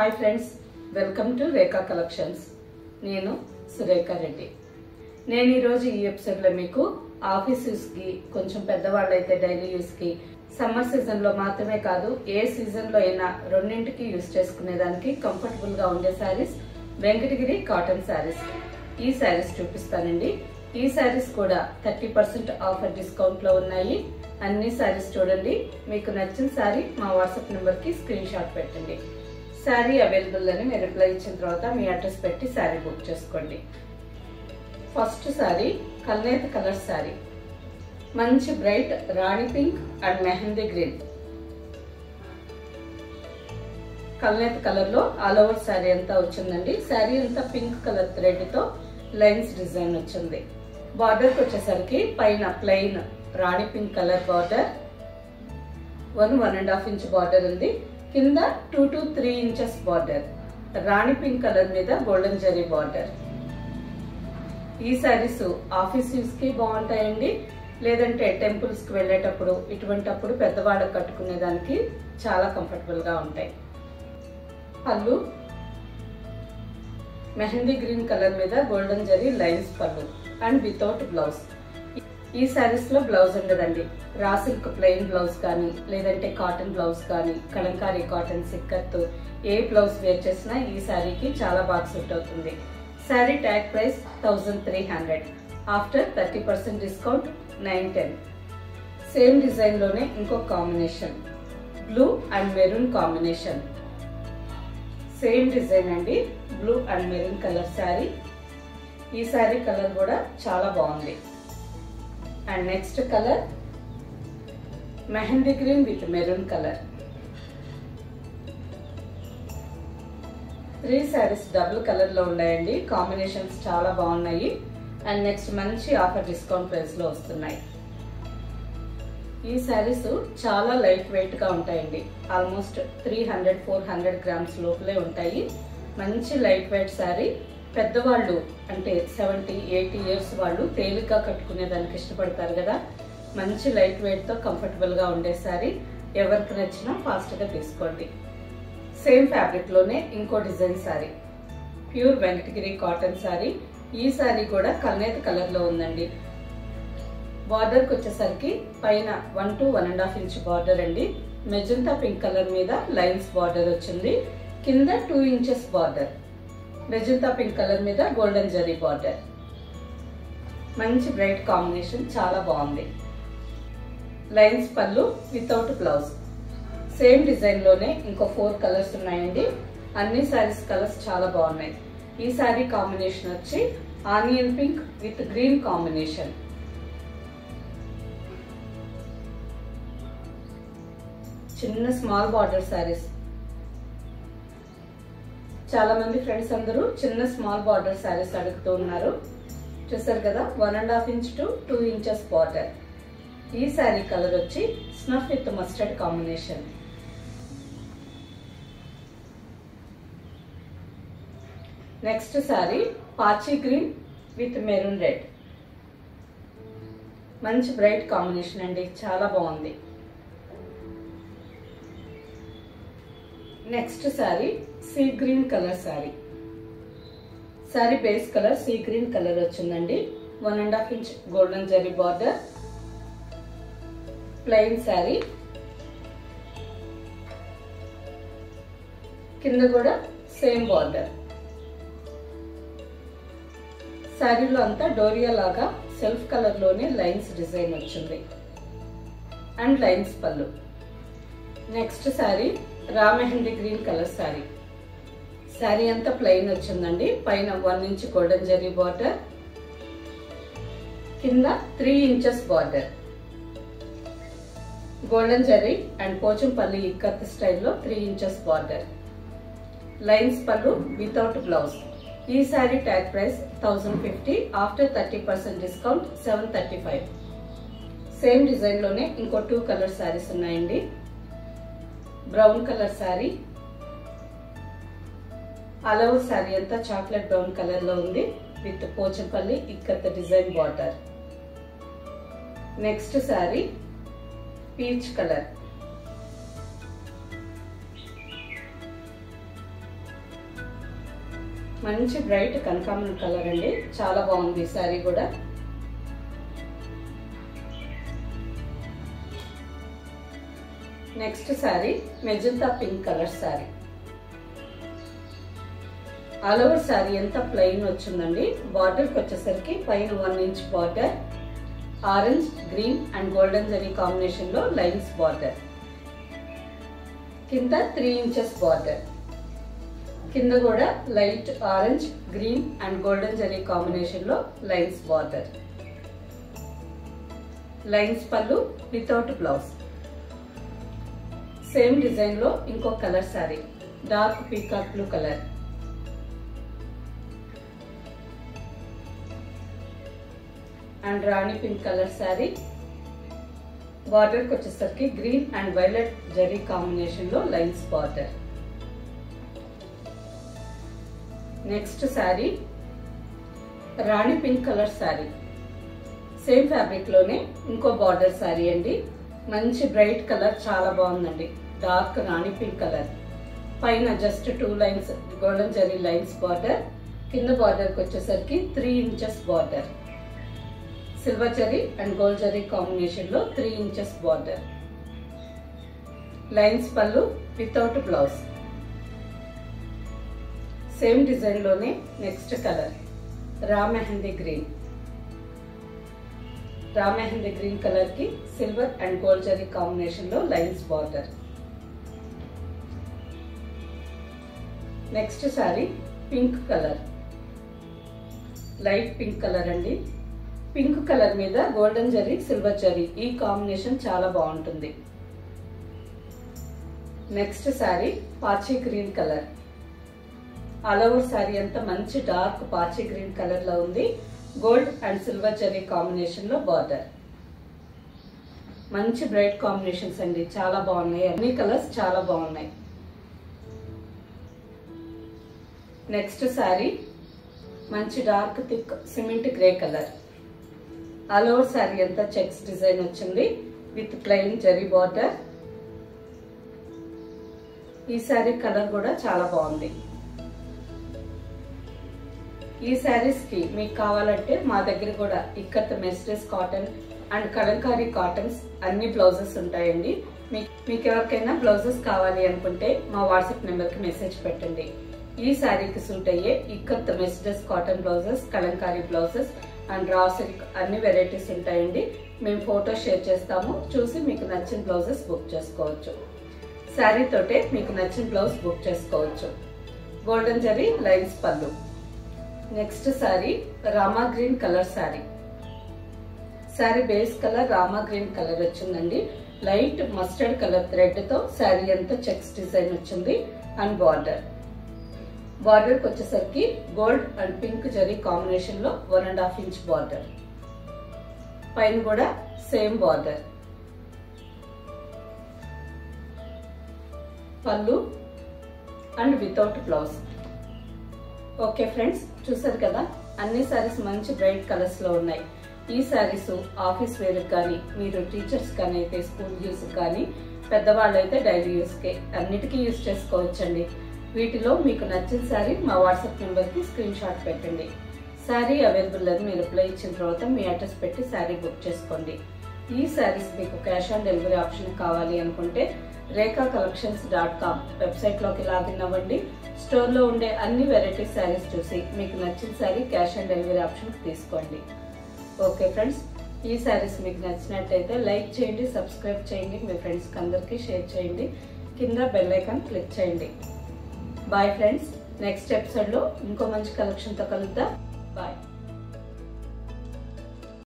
Hi friends, welcome to Rekha collections. నేను సురేఖ రెడ్డి. నేను ఈరోజు ఈ ఎపిసోడ్లో మీకు ఆఫీస్ యూస్కి, కొంచెం పెద్దవాళ్ళైతే డైలీ యూస్కి, సమ్మర్ సీజన్లో మాత్రమే కాదు ఏ సీజన్లో అయినా రెండింటికి యూస్ చేసుకునేదానికి కంఫర్టబుల్గా ఉండే శారీస్, వెంకటగిరి కాటన్ శారీస్, ఈ శారీస్ చూపిస్తానండి. ఈ శారీస్ కూడా 30% ఆఫర్ డిస్కౌంట్లో ఉన్నాయి. అన్ని శారీస్ చూడండి. మీకు నచ్చిన శారీ మా వాట్సాప్ నెంబర్కి స్క్రీన్ షాట్ పెట్టండి. శారీ అవైలబుల్ అని మీరు రిప్లై ఇచ్చిన తర్వాత మీ అడ్రస్ పెట్టి శారీ బుక్ చేసుకోండి. ఫస్ట్ శారీ కల్నేత కలర్ శారీ, మంచి bright Rani pink and mehndi green. కల్నేత కలర్ లో ఆల్ ఓవర్ శారీ అంతా వచ్చిందండి. శారీ అంతా పింక్ కలర్ థ్రెడ్ తో లైన్స్ డిజైన్ వచ్చింది. బార్డర్ కి వచ్చేసరికి పైన plain Rani pink colour border, 1.5 inch border ఉంది. కింద 2 to 3 inches border, Rani pink colour మీద గోల్డెన్ జరీ బార్డర్. ఈ శారీస్ ఆఫీస్ యూస్ కి బాగుంటాయండి, లేదంటే టెంపుల్స్ కి వెళ్ళేటప్పుడు ఇటువంటప్పుడు పెద్దవాళ్ళకి కట్టుకునే దానికి చాలా కంఫర్టబుల్ గా ఉంటాయి. పళ్ళు మెహందీ గ్రీన్ కలర్ మీద గోల్డెన్ జరీ లైన్స్ పళ్ళు అండ్ వితౌట్ బ్లౌజ్. ఈ శారీస్ లో బ్లౌజ్ ఉండదండి. రా సిల్క్ ప్లెయిన్ బ్లౌజ్ కానీ, లేదంటే కాటన్ బ్లౌజ్ కానీ, కలంకారీ కాటన్ సిక్కత్ ఏ బ్లౌజ్ వేర్ చేసినా ఈ శారీకి చాలా బాగా సూట్ అవుతుంది. Sari tag price 1300, after 30% discount 910. Same design లోనే ఇంకో combination, blue and maroon combination. Same design అండి, blue and maroon colour sari. ఈ శారీ కలర్ కూడా చాలా బాగుంది. And next colour mehndi green with maroon colour. 3 saris double colour లో ఉన్నాయండి. కాంబినేషన్స్ చాలా బాగున్నాయి. అండ్ నెక్స్ట్ మంచి ఆఫర్ డిస్కౌంట్ ప్రైస్ లో వస్తున్నాయి. ఈ శారీస్ చాలా లైట్ వెయిట్ గా ఉంటాయండి. ఆల్మోస్ట్ 300-400 గ్రామ్స్ లోపలే ఉంటాయి. మంచి లైట్ వెయిట్ శారీ. పెద్దవాళ్ళు అంటే 70-80 ఇయర్స్ వాళ్ళు తేలిగ్గా కట్టుకునే దానికి ఇష్టపడతారు కదా. మంచి లైట్ వెయిట్ తో కంఫర్టబుల్ గా ఉండే శారీ. ఎవరికి నచ్చినా ఫాస్ట్ గా తీసుకోండి. సేమ్ ఫ్యాబ్రిక్ లోనే ఇంకో design sari, pure Venkatagiri cotton sari. ఈ శారీ కూడా కల్నేత కలర్ లో ఉందండి. బార్డర్ కి వచ్చేసరికి పైన 1 to 1.5 ఇంచ్ బార్డర్ అండి. మెజంతా పింక్ కలర్ మీద లైన్స్ బార్డర్ వచ్చింది. కింద 2 inches border, magenta pink colour మీద గోల్డెన్ జరీ బార్డర్. మంచి బ్రైట్ కాంబినేషన్, చాలా బాగుంది. లైన్స్ పళ్ళు వితౌట్ బ్లౌజ్. సేమ్ డిజైన్ లోనే ఇంకో 4 కలర్స్ ఉన్నాయండి. అన్ని శారీస్ కలర్స్ చాలా బాగున్నాయి. ఈ శారీ కాంబినేషన్ వచ్చి onion pink with green combination. చిన్న స్మాల్ బార్డర్ శారీస్. చాలా మంది ఫ్రెండ్స్ అందరూ చిన్న స్మాల్ బార్డర్ శారీస్ అడుగుతూ ఉన్నారు. చూసారు కదా, 1.5 ఇంచ్ to 2 ఇంచెస్ బార్డర్. ఈ శారీ కలర్ వచ్చి snuff with mustard combination. Next sari పాచీ గ్రీన్ విత్ మెరూన్ రెడ్. మంచి బ్రైట్ కాంబినేషన్ అండి, చాలా బాగుంది. Next sari sea green colour sari. Sari base colour sea green colour వచ్చిందండి. 1.5 inch golden zari border. Plain sari. కింద కూడా సేమ్ బార్డర్. శారీలో అంతా డోరియా లాగా సెల్ఫ్ కలర్ లోనే లైన్స్ డిజైన్ వచ్చింది అండ్ లైన్స్ పళ్ళు. Next sari raw mehndi green colour sari. Sari అంతా ప్లెయిన్ వచ్చిందండి. పైన 1 ఇంచ్ గోల్డెన్ జరీ బార్డర్, కింద 3 inches border. Golden zari and Pochampalli ikat స్టైల్లో 3 ఇంచెస్ బార్డర్. లైన్స్ పళ్ళు వితౌట్ బ్లౌజ్. ఈ sari tag price 1050, after 30% discount 735. Same design లోనే ఇంకో 2 కలర్ శారీస్ ఉన్నాయండి. Brown colour sari. All over sari అంతా చాక్లెట్ బ్రౌన్ కలర్ లో ఉంది with Pochampalli ikat design border. Next sari peach colour. మంచి బ్రైట్ కనకాంబరం కలర్ అండి, చాలా బాగుంది శారీ కూడా. Next sari magenta pink colour sari. All over sari ఎంత ప్లెయిన్ వచ్చిందండి. బార్డర్కి వచ్చేసరికి పైన 1 inch border, orange, green and golden zari combination లో లైన్స్ బార్డర్, కింద 3 ఇంచెస్ బార్డర్, కింద కూడా light orange, green and golden zari combination లో లైన్స్ బార్డర్. లైన్స్ పళ్ళు వితౌట్ బ్లౌజ్. సేమ్ డిజైన్ లో ఇంకో colour sari, dark peacock blue colour. And Rani pink colour sari. Border కి వచ్చేసరికి green and violet zari combination లో lines border. Next sari rani pink colour sari. Same fabric లోనే ఇంకో border sari అండి. మంచి బ్రైట్ కలర్, చాలా బాగుందండి. డార్క్ రాణి పింక్ కలర్, పైన just 2 lines golden zari lines border, కింద బార్డర్ కి వచ్చేసరికి 3 inches border, silver zari and gold zari combination లో 3 ఇంచెస్ బార్డర్. లైన్స్ పళ్ళు వితౌట్ బ్లౌజ్. సేమ్ డిజైన్ లోనే next colour raw mehndi green. Raw mehndi green colour కి silver and gold zari combination లో lines border. Next sari pink colour, light pink colour అండి. Pink colour మీద golden zari, silver zari, ఈ combination చాలా బాగుంటుంది. Next sorry పాచి green colour. All over sorry అంతా మంచి డార్క్ పాచి గ్రీన్ కలర్ లో ఉంది. Gold and silver zari combination లో బార్డర్. మంచి బ్రైట్ కాంబినేషన్స్ అండి, చాలా బాగున్నాయి. అన్ని కలర్స్ చాలా బాగున్నాయి. నెక్స్ట్ సారీ మంచి dark thick cement grey colour. All over sorry అంతా చెక్స్ డిజైన్ వచ్చింది విత్ ప్లెయిన్ జరీ బార్డర్. ఈ సారీ కలర్ కూడా చాలా బాగుంది. ఈ శారీస్ కి మీకు కావాలంటే మా దగ్గర కూడా ఇక్కత్ మెస్టర్స్ కాటన్ అండ్ కలంకారీ కాటన్స్ అన్ని బ్లౌజెస్ ఉంటాయండి. మీకు ఎవరికైనా బ్లౌజెస్ కావాలి అనుకుంటే మా వాట్సాప్ నెంబర్ కి మెసేజ్ పెట్టండి. ఈ శారీకి సూట్ అయ్యే ఇక్కత్ మెస్టర్స్ cotton blouses, Kalamkari blouses and raw silk అన్ని వెరైటీస్ ఉంటాయండి. మేము ఫోటో షేర్ చేస్తాము, చూసి మీకు నచ్చిన బ్లౌజెస్ బుక్ చేసుకోవచ్చు. శారీ తోటే మీకు నచ్చిన బ్లౌజ్ బుక్ చేసుకోవచ్చు. గోల్డెన్ జరీ లైన్స్ పళ్ళు. Next sorry Rama green colour sorry. Sorry base colour Rama green colour వచ్చిందండి. లైట్ మస్టర్డ్ కలర్ థ్రెడ్ తో సారీ అంతా చెక్స్ డిజైన్ వచ్చింది అండ్ బార్డర్. బార్డర్ కి వచ్చేసరికి gold and pink zari combination లో 1.5 ఇంచ్ బార్డర్, పైన కూడా సేమ్ బార్డర్. పళ్ళు and without blouse. Okay friends, చూసారు కదా, అన్ని సారీస్ మంచి బ్రైట్ కలర్స్ లో ఉన్నాయి. ఈ సారీస్ ఆఫీస్ వేర్ కానీ, మీరు టీచర్స్ కానీ అయితే స్కూల్ యూస్ కానీ, పెద్దవాళ్ళు అయితే డైలీ యూస్ కి అన్నిటికీ యూస్ చేసుకోవచ్చండి. వీటిలో మీకు నచ్చిన సారీ మా వాట్సాప్ నెంబర్ కి స్క్రీన్ షాట్ పెట్టండి. సారీ అవైలబుల్ అని మీరు రిప్లై ఇచ్చిన తర్వాత మీ అడ్రస్ పెట్టి సారీ బుక్ చేసుకోండి. ఈ సారీస్ మీకు క్యాష్ ఆన్ డెలివరీ ఆప్షన్ కావాలి అనుకుంటే rekhacollections.com వెబ్సైట్ లోకి లాగిన్ అవ్వండి. స్టోర్ లో ఉండే అన్ని వెరైటీ సారీస్ చూసి మీకు నచ్చిన sorry cash on delivery option తీసుకోండి. ఓకే ఫ్రెండ్స్, ఈ సారీస్ మీకు నచ్చినట్టయితే లైక్ చేయండి, సబ్స్క్రైబ్ చేయండి, మీ ఫ్రెండ్స్ అందరికీ షేర్ చేయండి, కింద బెల్ ఐకాన్ క్లిక్ చేయండి. బాయ్ ఫ్రెండ్స్, నెక్స్ట్ ఎపిసోడ్ లో ఇంకో మంచి కలెక్షన్ తో కలుద్దాం. బాయ్.